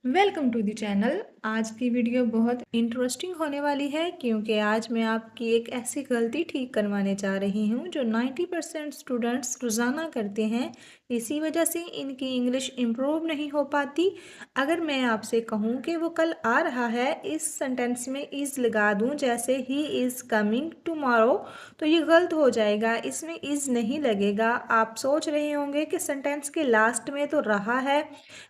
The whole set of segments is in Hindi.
Welcome to the channel. आज की वीडियो बहुत इंटरेस्टिंग होने वाली है क्योंकि आज मैं आपकी एक ऐसी गलती ठीक करवाने जा रही हूँ जो 90% स्टूडेंट्स रोज़ाना करते हैं। इसी वजह से इनकी इंग्लिश इम्प्रूव नहीं हो पाती। अगर मैं आपसे कहूँ कि वो कल आ रहा है, इस सेंटेंस में इज़ लगा दूँ जैसे ही इज़ कमिंग टुमारो, तो ये गलत हो जाएगा। इसमें इज़ नहीं लगेगा। आप सोच रहे होंगे कि सेंटेंस के लास्ट में तो रहा है,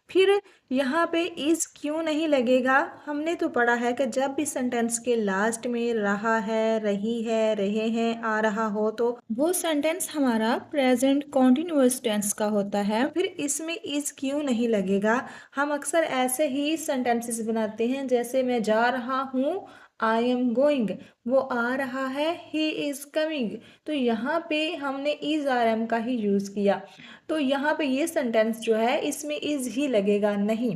फिर यहाँ पे इज़ क्यों नहीं लगेगा। हमने तो पढ़ा है कि जब भी सेंटेंस के लास्ट में रहा है, रही है, रहे हैं, आ रहा हो तो वो सेंटेंस हमारा प्रेजेंट कॉन्टिन्यूअस टेंस का होता है। फिर इसमें इज़ क्यों नहीं लगेगा। हम अक्सर ऐसे ही सेंटेंसेस बनाते हैं, जैसे मैं जा रहा हूँ, आई एम गोइंग, वो आ रहा है, ही इज़ कमिंग। तो यहाँ पे हमने इज़ आर एम का ही यूज़ किया, तो यहाँ पे ये सेंटेंस जो है इसमें इज़ ही लगेगा नहीं।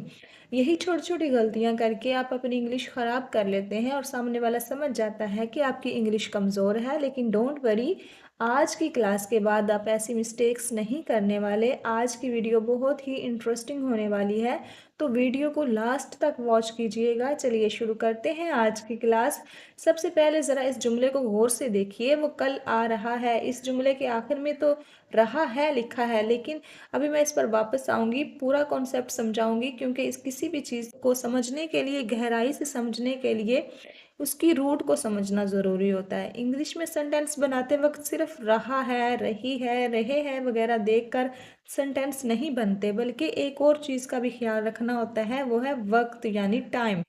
यही छोटी छोटी गलतियाँ करके आप अपनी इंग्लिश ख़राब कर लेते हैं और सामने वाला समझ जाता है कि आपकी इंग्लिश कमज़ोर है। लेकिन डोंट वरी, आज की क्लास के बाद आप ऐसी मिस्टेक्स नहीं करने वाले। आज की वीडियो बहुत ही इंटरेस्टिंग होने वाली है, तो वीडियो को लास्ट तक वॉच कीजिएगा। चलिए शुरू करते हैं आज की क्लास। सबसे पहले ज़रा इस जुमले को गौर से देखिए। वो कल आ रहा है, इस जुमले के आखिर में तो रहा है लिखा है, लेकिन अभी मैं इस पर वापस आऊँगी, पूरा कॉन्सेप्ट समझाऊँगी, क्योंकि इस किसी भी चीज़ को समझने के लिए, गहराई से समझने के लिए उसकी रूट को समझना ज़रूरी होता है। इंग्लिश में सेंटेंस बनाते वक्त सिर्फ रहा है, रही है, रहे हैं वगैरह देखकर सेंटेंस नहीं बनते, बल्कि एक और चीज़ का भी ख्याल रखना होता है, वो है वक्त यानी टाइम।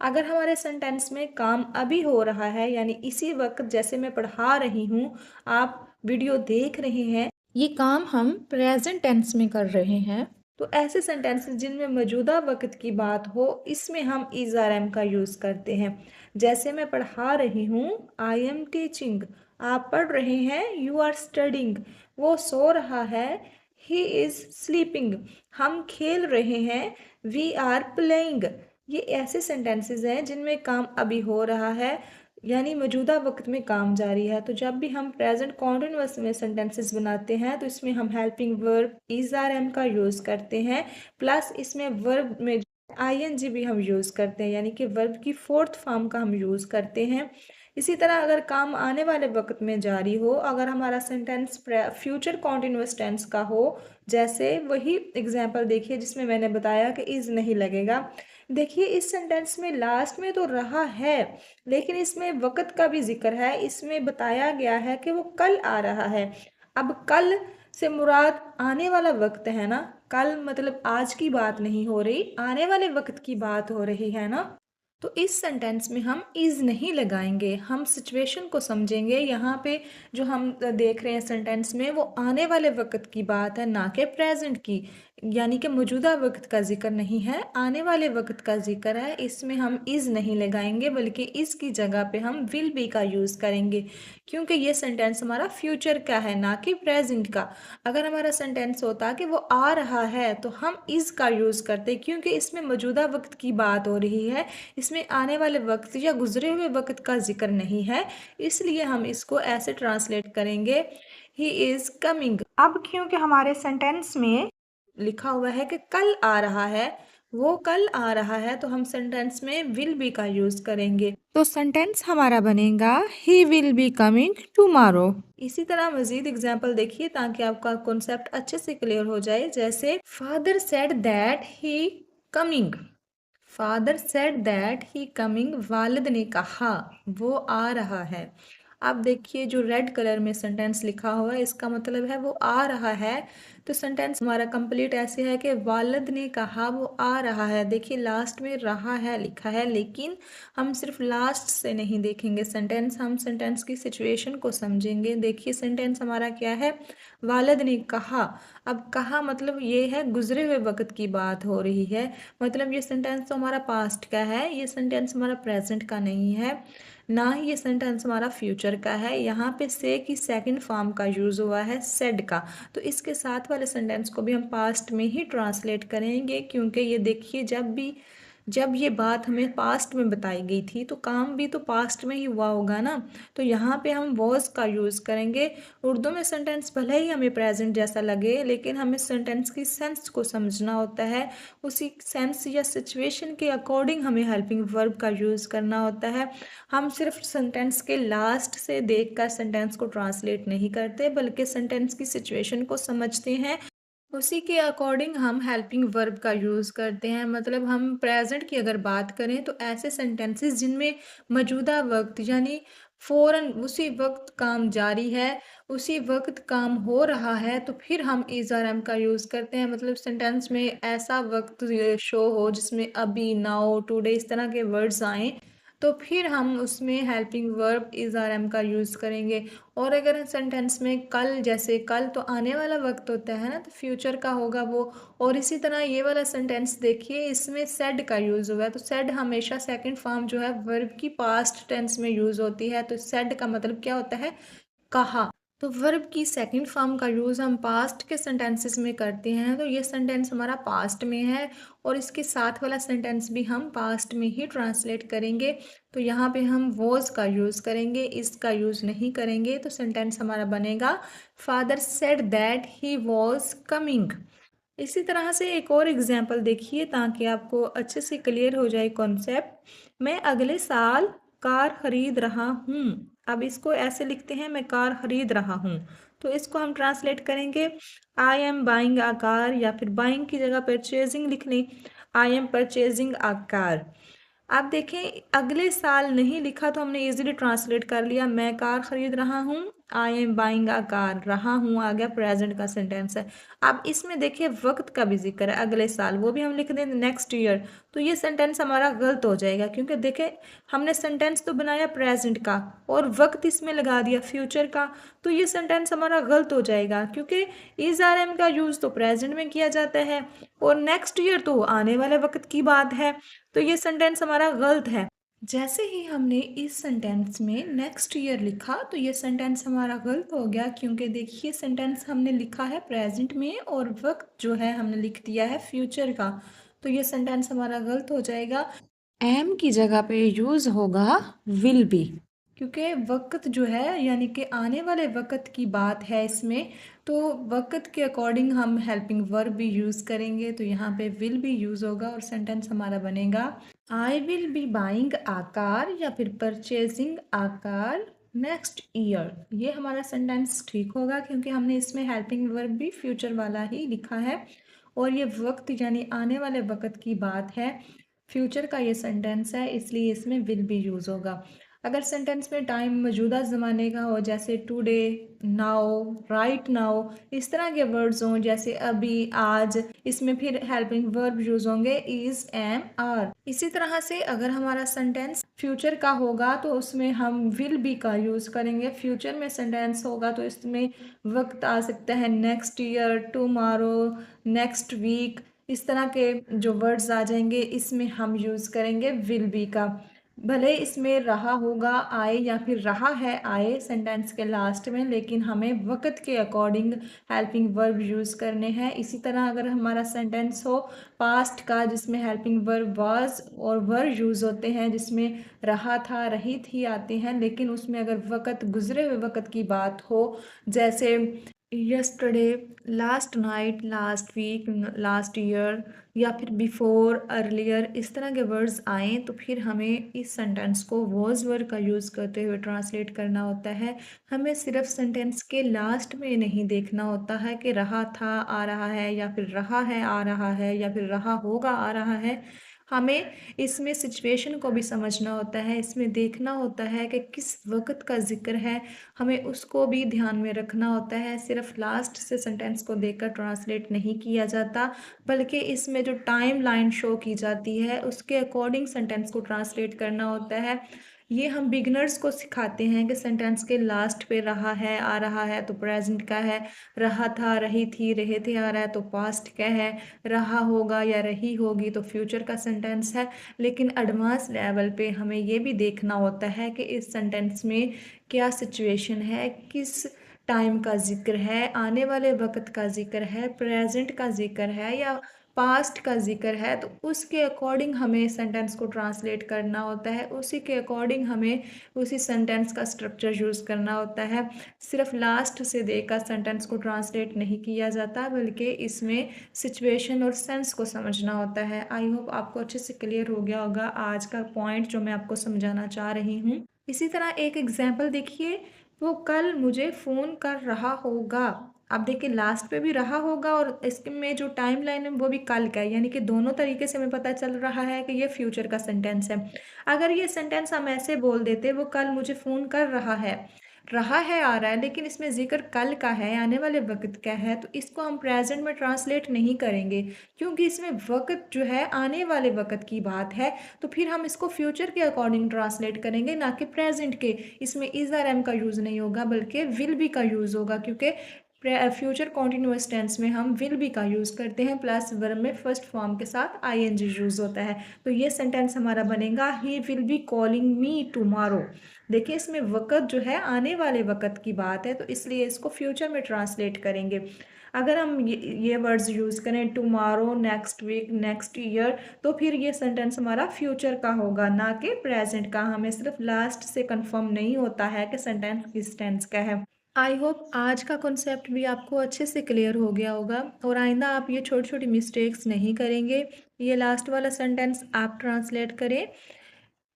अगर हमारे सेंटेंस में काम अभी हो रहा है, यानी इसी वक्त, जैसे मैं पढ़ा रही हूँ, आप वीडियो देख रहे हैं, ये काम हम प्रेजेंट टेंस में कर रहे हैं, तो ऐसे सेंटेंसेस जिनमें मौजूदा वक्त की बात हो, इसमें हम इज़ आर एम का यूज़ करते हैं। जैसे मैं पढ़ा रही हूँ, आई एम टीचिंग, आप पढ़ रहे हैं, यू आर स्टडिंग, वो सो रहा है, ही इज़ स्लीपिंग, हम खेल रहे हैं, वी आर प्लेइंग। ये ऐसे सेंटेंसेस हैं जिनमें काम अभी हो रहा है, यानी मौजूदा वक्त में काम जारी है। तो जब भी हम प्रेजेंट कॉन्टिन्यूअस में सेंटेंसेस बनाते हैं, तो इसमें हम helping verb is are am का यूज़ करते हैं, प्लस इसमें वर्ब में आईएनजी भी हम यूज़ करते हैं, यानी कि वर्ब की फोर्थ फॉर्म का हम यूज़ करते हैं। इसी तरह अगर काम आने वाले वक्त में जारी हो, अगर हमारा सेंटेंस फ्यूचर कॉन्टिन्यूअस टेंस का हो, जैसे वही एग्जाम्पल देखिए जिसमें मैंने बताया कि इज़ नहीं लगेगा। देखिए इस सेंटेंस में लास्ट में तो रहा है, लेकिन इसमें वक़्त का भी ज़िक्र है। इसमें बताया गया है कि वो कल आ रहा है। अब कल से मुराद आने वाला वक्त है ना, कल मतलब आज की बात नहीं हो रही, आने वाले वक्त की बात हो रही है ना। तो इस सेंटेंस में हम इज़ नहीं लगाएंगे, हम सिचुएशन को समझेंगे। यहाँ पे जो हम देख रहे हैं सेंटेंस में, वो आने वाले वक्त की बात है, ना कि प्रेजेंट की, यानी कि मौजूदा वक्त का जिक्र नहीं है, आने वाले वक्त का जिक्र है। इसमें हम इज़ नहीं लगाएंगे, बल्कि इस की जगह पे हम विल बी का यूज़ करेंगे, क्योंकि ये सेंटेंस हमारा फ्यूचर का है, ना कि प्रेजेंट का। अगर हमारा सेंटेंस होता कि वो आ रहा है, तो हम इज़ का यूज़ करते, क्योंकि इसमें मौजूदा वक्त की बात हो रही है, इसमें आने वाले वक्त या गुजरे हुए वक्त का जिक्र नहीं है। इसलिए हम इसको ऐसे ट्रांसलेट करेंगे, ही इज़ कमिंग। अब क्योंकि हमारे सेंटेंस में लिखा हुआ है कि कल आ रहा है, वो कल आ रहा है, तो हम सेंटेंस में विल बी का यूज करेंगे। तो सेंटेंस हमारा बनेगा he will be coming tomorrow. इसी तरह मजीद एग्जाम्पल देखिए ताकि आपका कॉन्सेप्ट अच्छे से क्लियर हो जाए। जैसे father said that he coming, father said that he coming, वालिद ने कहा वो आ रहा है। अब देखिए जो रेड कलर में सेंटेंस लिखा हुआ है, इसका मतलब है वो आ रहा है। तो सेंटेंस हमारा कंप्लीट ऐसे है कि वालिद ने कहा वो आ रहा है। देखिए लास्ट में रहा है लिखा है, लेकिन हम सिर्फ लास्ट से नहीं देखेंगे सेंटेंस, हम सेंटेंस की सिचुएशन को समझेंगे। देखिए सेंटेंस हमारा क्या है, वालिद ने कहा। अब कहा मतलब ये है गुजरे हुए वक्त की बात हो रही है, मतलब ये सेंटेंस तो हमारा पास्ट का है, ये सेंटेंस हमारा प्रेजेंट का नहीं है, ना ही ये सेंटेंस हमारा फ्यूचर का है। यहाँ पे से की सेकंड फॉर्म का यूज़ हुआ है, सेड का। तो इसके साथ वाले सेंटेंस को भी हम पास्ट में ही ट्रांसलेट करेंगे, क्योंकि ये देखिए जब भी जब ये बात हमें पास्ट में बताई गई थी तो काम भी तो पास्ट में ही हुआ होगा ना। तो यहाँ पे हम वॉज का यूज़ करेंगे। उर्दू में सेंटेंस भले ही हमें प्रेजेंट जैसा लगे, लेकिन हमें सेंटेंस की सेंस को समझना होता है। उसी सेंस या सिचुएशन के अकॉर्डिंग हमें हेल्पिंग वर्ब का यूज़ करना होता है। हम सिर्फ सेंटेंस के लास्ट से देखकर सेंटेंस को ट्रांसलेट नहीं करते, बल्कि सेंटेंस की सिचुएशन को समझते हैं। उसी के अकॉर्डिंग हम हेल्पिंग वर्ब का यूज़ करते हैं। मतलब हम प्रेजेंट की अगर बात करें तो ऐसे सेंटेंसेस जिनमें मौजूदा वक्त यानी फ़ौरन उसी वक्त काम जारी है, उसी वक्त काम हो रहा है, तो फिर हम इज़ आर एम का यूज़ करते हैं। मतलब सेंटेंस में ऐसा वक्त शो हो जिसमें अभी, नाउ, टुडे इस तरह के वर्ड्स आएँ, तो फिर हम उसमें helping verb is are am का यूज़ करेंगे। और अगर सेंटेंस में कल, जैसे कल तो आने वाला वक्त होता है ना, तो फ्यूचर का होगा वो। और इसी तरह ये वाला सेंटेंस देखिए, इसमें सेड का यूज़ हुआ है, तो सेड हमेशा सेकंड फॉर्म जो है वर्ब की पास्ट टेंस में यूज़ होती है। तो सेड का मतलब क्या होता है? कहा। तो वर्ब की सेकंड फॉर्म का यूज़ हम पास्ट के सेंटेंसेस में करते हैं, तो ये सेंटेंस हमारा पास्ट में है और इसके साथ वाला सेंटेंस भी हम पास्ट में ही ट्रांसलेट करेंगे। तो यहाँ पे हम वॉज का यूज़ करेंगे, इसका यूज़ नहीं करेंगे। तो सेंटेंस हमारा बनेगा, father said that he was coming. इसी तरह से एक और एग्जाम्पल देखिए ताकि आपको अच्छे से क्लियर हो जाए कॉन्सेप्ट। मैं अगले साल कार खरीद रहा हूँ। अब इसको ऐसे लिखते हैं, मैं कार खरीद रहा हूँ। तो इसको हम ट्रांसलेट करेंगे, I am buying a car, या फिर बाइंग की जगह परचेजिंग लिख लें, I am purchasing a car. आप देखें, अगले साल नहीं लिखा तो हमने इजीली ट्रांसलेट कर लिया, मैं कार खरीद रहा हूँ, I am buying a car, रहा हूँ आ गया, प्रेजेंट का सेंटेंस है। अब इसमें देखिए वक्त का भी जिक्र है, अगले साल, वो भी हम लिख दें नेक्स्ट ईयर। तो ये सेंटेंस हमारा गलत हो जाएगा, क्योंकि देखें हमने सेंटेंस तो बनाया प्रेजेंट का और वक्त इसमें लगा दिया फ्यूचर का। तो ये सेंटेंस हमारा गलत हो जाएगा, क्योंकि इज आर एम का यूज़ तो प्रेजेंट में किया जाता है और नेक्स्ट ईयर तो आने वाले वक्त की बात है। तो ये सेंटेंस हमारा गलत है। जैसे ही हमने इस सेंटेंस में नेक्स्ट ईयर लिखा तो ये सेंटेंस हमारा गलत हो गया, क्योंकि देखिए सेंटेंस हमने लिखा है प्रेजेंट में और वक्त जो है हमने लिख दिया है फ्यूचर का। तो ये सेंटेंस हमारा गलत हो जाएगा। एम की जगह पे यूज़ होगा विल बी, क्योंकि वक्त जो है यानी कि आने वाले वक्त की बात है इसमें। तो वक्त के अकॉर्डिंग हम हेल्पिंग वर्ब भी यूज़ करेंगे, तो यहाँ पे विल भी यूज़ होगा और सेंटेंस हमारा बनेगा, I will be buying a car, या फिर purchasing a car next year. ये हमारा सेंटेंस ठीक होगा, क्योंकि हमने इसमें हेल्पिंग वर्ब भी फ्यूचर वाला ही लिखा है और ये वक्त यानी आने वाले वक्त की बात है। फ्यूचर का ये सेंटेंस है, इसलिए इसमें विल भी यूज़ होगा। अगर सेंटेंस में टाइम मौजूदा ज़माने का हो, जैसे टुडे, नाउ, राइट नाउ, इस तरह के वर्ड्स हों जैसे अभी, आज, इसमें फिर हेल्पिंग वर्ब यूज़ होंगे इज़, एम, आर। इसी तरह से अगर हमारा सेंटेंस फ्यूचर का होगा तो उसमें हम विल बी का यूज़ करेंगे। फ्यूचर में सेंटेंस होगा तो इसमें वक्त आ सकता है next year, tomorrow, next week, इस तरह के जो वर्ड्स आ जाएंगे इसमें हम यूज़ करेंगे विल बी का। भले इसमें रहा होगा आए या फिर रहा है आए सेंटेंस के लास्ट में, लेकिन हमें वक्त के अकॉर्डिंग हेल्पिंग वर्ब यूज़ करने हैं। इसी तरह अगर हमारा सेंटेंस हो पास्ट का जिसमें हेल्पिंग वर्ब वाज और वर यूज़ होते हैं, जिसमें रहा था, रही थी आते हैं, लेकिन उसमें अगर वक्त गुजरे हुए वक्त की बात हो, जैसे yesterday, last night, last week, last year, या फिर बिफोर, अर्लियर, इस तरह के वर्ड्स आएँ तो फिर हमें इस सेंटेंस को वॉज वर्ड का यूज़ करते हुए ट्रांसलेट करना होता है। हमें सिर्फ सेंटेंस के लास्ट में नहीं देखना होता है कि रहा था आ रहा है, या फिर रहा है आ रहा है, या फिर रहा होगा आ रहा है। हमें इसमें सिचुएशन को भी समझना होता है, इसमें देखना होता है कि किस वक़्त का ज़िक्र है, हमें उसको भी ध्यान में रखना होता है। सिर्फ लास्ट से सेंटेंस को देखकर ट्रांसलेट नहीं किया जाता, बल्कि इसमें जो टाइम लाइन शो की जाती है उसके अकॉर्डिंग सेंटेंस को ट्रांसलेट करना होता है। ये हम बिगनर्स को सिखाते हैं कि सेंटेंस के लास्ट पे रहा है आ रहा है तो प्रेजेंट का है, रहा था, रही थी, रहे थे आ रहा है तो पास्ट का है, रहा होगा या रही होगी तो फ्यूचर का सेंटेंस है। लेकिन एडवांस लेवल पे हमें ये भी देखना होता है कि इस सेंटेंस में क्या सिचुएशन है, किस टाइम का ज़िक्र है, आने वाले वक्त का ज़िक्र है, प्रेजेंट का ज़िक्र है, या पास्ट का ज़िक्र है तो उसके अकॉर्डिंग हमें सेंटेंस को ट्रांसलेट करना होता है, उसी के अकॉर्डिंग हमें उसी सेंटेंस का स्ट्रक्चर यूज़ करना होता है। सिर्फ लास्ट से देकर सेंटेंस को ट्रांसलेट नहीं किया जाता, बल्कि इसमें सिचुएशन और सेंस को समझना होता है। आई होप आपको अच्छे से क्लियर हो गया होगा आज का पॉइंट जो मैं आपको समझाना चाह रही हूँ। इसी तरह एक एग्जाम्पल देखिए, वो कल मुझे फ़ोन कर रहा होगा। अब देखिए लास्ट पे भी रहा होगा और इसमें जो टाइम लाइन है वो भी कल का है, यानी कि दोनों तरीके से हमें पता चल रहा है कि ये फ्यूचर का सेंटेंस है। अगर ये सेंटेंस हम ऐसे बोल देते, वो कल मुझे फ़ोन कर रहा है आ रहा है, लेकिन इसमें ज़िक्र कल का है, आने वाले वक़्त का है, तो इसको हम प्रेज़ेंट में ट्रांसलेट नहीं करेंगे, क्योंकि इसमें वक़्त जो है आने वाले वक़्त की बात है, तो फिर हम इसको फ्यूचर के अकॉर्डिंग ट्रांसलेट करेंगे, ना कि प्रेज़ेंट के। इसमें इज़ आर एम का यूज़ नहीं होगा, बल्कि विल बी का यूज़ होगा, क्योंकि फ्यूचर कॉन्टिन्यूअस टेंस में हम विल बी का यूज़ करते हैं, प्लस वर्ब में फर्स्ट फॉर्म के साथ आईएनजी यूज़ होता है। तो ये सेंटेंस हमारा बनेगा, he will be calling me tomorrow. देखिए इसमें वक़्त जो है आने वाले वक़्त की बात है, तो इसलिए इसको फ्यूचर में ट्रांसलेट करेंगे। अगर हम ये वर्ड्स यूज़ करें tomorrow, next week, next year, तो फिर ये सेंटेंस हमारा फ्यूचर का होगा, ना कि प्रेजेंट का। हमें सिर्फ लास्ट से कंफर्म नहीं होता है कि सेंटेंस किस टेंस का है। आई होप आज का कॉन्सेप्ट भी आपको अच्छे से क्लियर हो गया होगा और आइंदा आप ये छोटी छोटी मिस्टेक्स नहीं करेंगे। ये लास्ट वाला सेंटेंस आप ट्रांसलेट करें,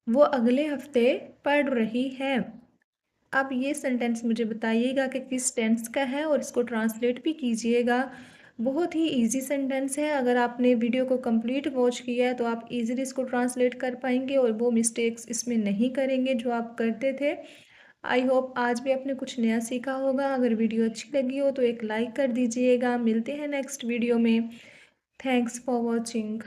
वो अगले हफ्ते पढ़ रही है। आप ये सेंटेंस मुझे बताइएगा कि किस टेंस का है और इसको ट्रांसलेट भी कीजिएगा। बहुत ही इजी सेंटेंस है, अगर आपने वीडियो को कंप्लीट वॉच किया है तो आप इजीली इसको ट्रांसलेट कर पाएंगे और वो मिस्टेक्स इसमें नहीं करेंगे जो आप करते थे। आई होप आज भी आपने कुछ नया सीखा होगा। अगर वीडियो अच्छी लगी हो तो एक लाइक कर दीजिएगा। मिलते हैं नेक्स्ट वीडियो में। Thanks for watching.